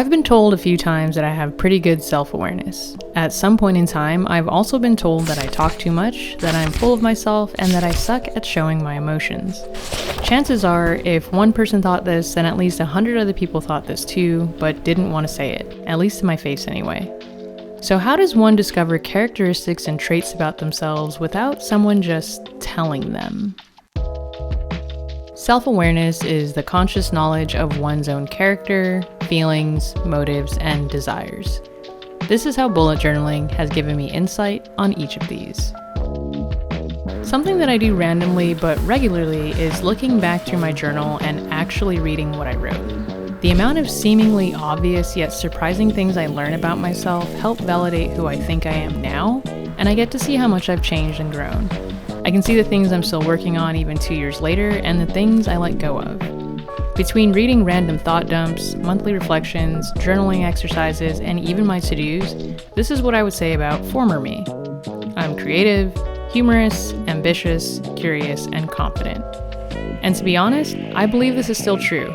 I've been told a few times that I have pretty good self-awareness. At some point in time, I've also been told that I talk too much, that I'm full of myself, and that I suck at showing my emotions. Chances are, if one person thought this, then at least 100 other people thought this too, but didn't want to say it, at least to my face anyway. So how does one discover characteristics and traits about themselves without someone just telling them? Self-awareness is the conscious knowledge of one's own character, feelings, motives, and desires. This is how bullet journaling has given me insight on each of these. Something that I do randomly but regularly is looking back through my journal and actually reading what I wrote. The amount of seemingly obvious yet surprising things I learn about myself help validate who I think I am now, and I get to see how much I've changed and grown. I can see the things I'm still working on even 2 years later, and the things I let go of. Between reading random thought dumps, monthly reflections, journaling exercises, and even my to-dos, this is what I would say about former me. I'm creative, humorous, ambitious, curious, and confident. And to be honest, I believe this is still true.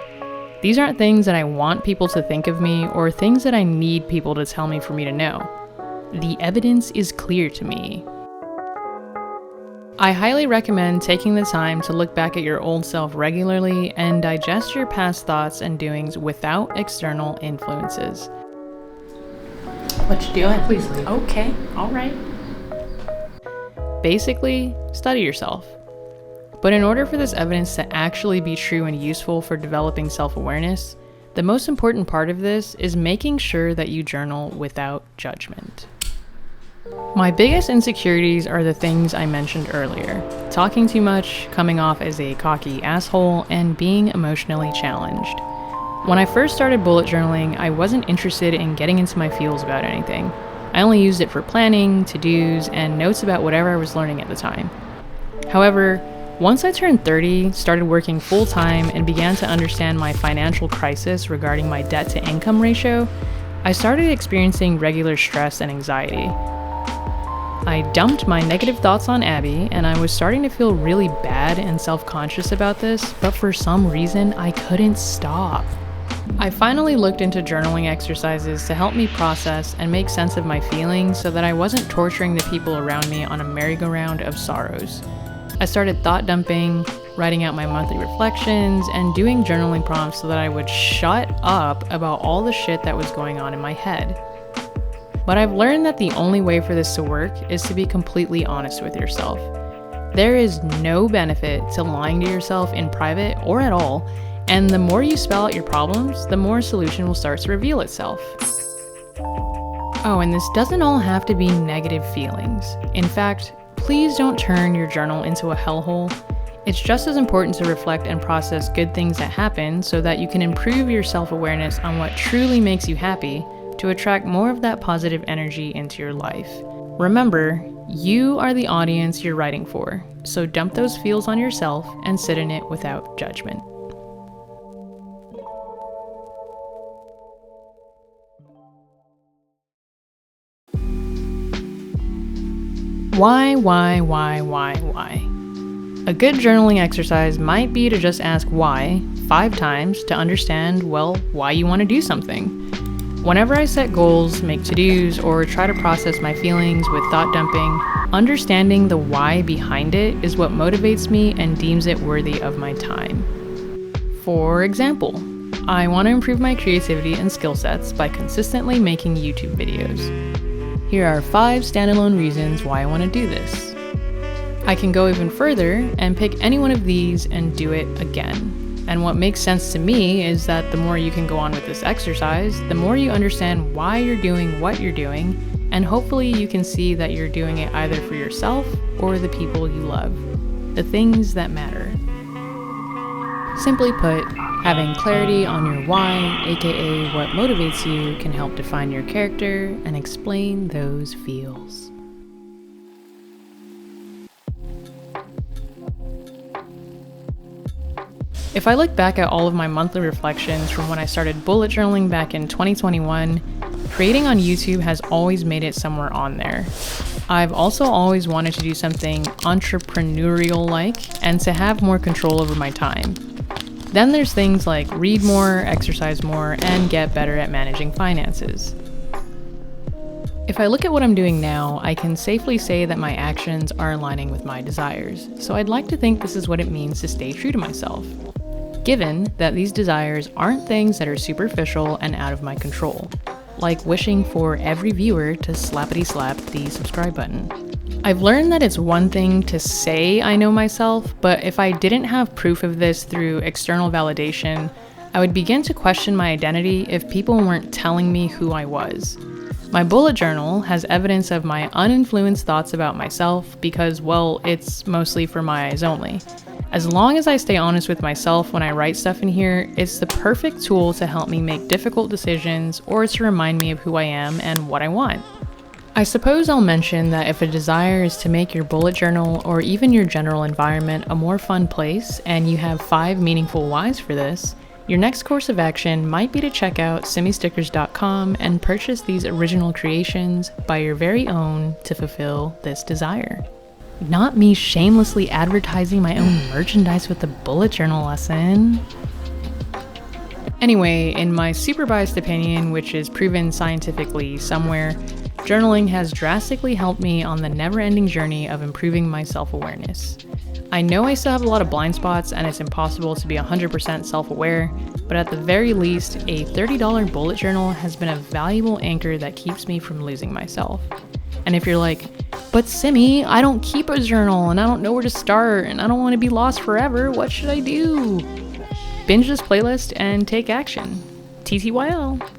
These aren't things that I want people to think of me or things that I need people to tell me for me to know. The evidence is clear to me. I highly recommend taking the time to look back at your old self regularly and digest your past thoughts and doings without external influences. What you doing? Please leave. Okay, all right. Basically, study yourself. But in order for this evidence to actually be true and useful for developing self-awareness, the most important part of this is making sure that you journal without judgment. My biggest insecurities are the things I mentioned earlier: talking too much, coming off as a cocky asshole, and being emotionally challenged. When I first started bullet journaling, I wasn't interested in getting into my feels about anything. I only used it for planning, to-dos, and notes about whatever I was learning at the time. However, once I turned 30, started working full-time, and began to understand my financial crisis regarding my debt-to-income ratio, I started experiencing regular stress and anxiety. I dumped my negative thoughts on Abby, and I was starting to feel really bad and self-conscious about this, but for some reason, I couldn't stop. I finally looked into journaling exercises to help me process and make sense of my feelings so that I wasn't torturing the people around me on a merry-go-round of sorrows. I started thought dumping, writing out my monthly reflections, and doing journaling prompts so that I would shut up about all the shit that was going on in my head. But I've learned that the only way for this to work is to be completely honest with yourself. There is no benefit to lying to yourself in private or at all, and the more you spell out your problems, the more a solution will start to reveal itself. Oh, and this doesn't all have to be negative feelings. In fact, please don't turn your journal into a hellhole. It's just as important to reflect and process good things that happen so that you can improve your self-awareness on what truly makes you happy to attract more of that positive energy into your life. Remember, you are the audience you're writing for, so dump those feels on yourself and sit in it without judgment. Why? A good journaling exercise might be to just ask why 5 times to understand, well, why you want to do something. Whenever I set goals, make to-dos, or try to process my feelings with thought dumping, understanding the why behind it is what motivates me and deems it worthy of my time. For example, I want to improve my creativity and skill sets by consistently making YouTube videos. Here are 5 standalone reasons why I want to do this. I can go even further and pick any one of these and do it again. And what makes sense to me is that the more you can go on with this exercise, the more you understand why you're doing what you're doing, and hopefully you can see that you're doing it either for yourself or the people you love, the things that matter. Simply put, having clarity on your why, aka what motivates you, can help define your character and explain those feels. If I look back at all of my monthly reflections from when I started bullet journaling back in 2021, creating on YouTube has always made it somewhere on there. I've also always wanted to do something entrepreneurial-like and to have more control over my time. Then there's things like read more, exercise more, and get better at managing finances. If I look at what I'm doing now, I can safely say that my actions are aligning with my desires, so I'd like to think this is what it means to stay true to myself, given that these desires aren't things that are superficial and out of my control, like wishing for every viewer to slappity-slap the subscribe button. I've learned that it's one thing to say I know myself, but if I didn't have proof of this through external validation, I would begin to question my identity if people weren't telling me who I was. My bullet journal has evidence of my uninfluenced thoughts about myself because, well, it's mostly for my eyes only. As long as I stay honest with myself when I write stuff in here, it's the perfect tool to help me make difficult decisions or to remind me of who I am and what I want. I suppose I'll mention that if a desire is to make your bullet journal or even your general environment a more fun place and you have 5 meaningful whys for this, your next course of action might be to check out simistickers.com and purchase these original creations by your very own to fulfill this desire. Not me shamelessly advertising my own merchandise with the bullet journal lesson. Anyway, in my super biased opinion, which is proven scientifically somewhere, journaling has drastically helped me on the never-ending journey of improving my self-awareness. I know I still have a lot of blind spots and it's impossible to be 100% self-aware, but at the very least, a $30 bullet journal has been a valuable anchor that keeps me from losing myself. And if you're like, but Simi, I don't keep a journal and I don't know where to start and I don't want to be lost forever, what should I do? Binge this playlist and take action. TTYL.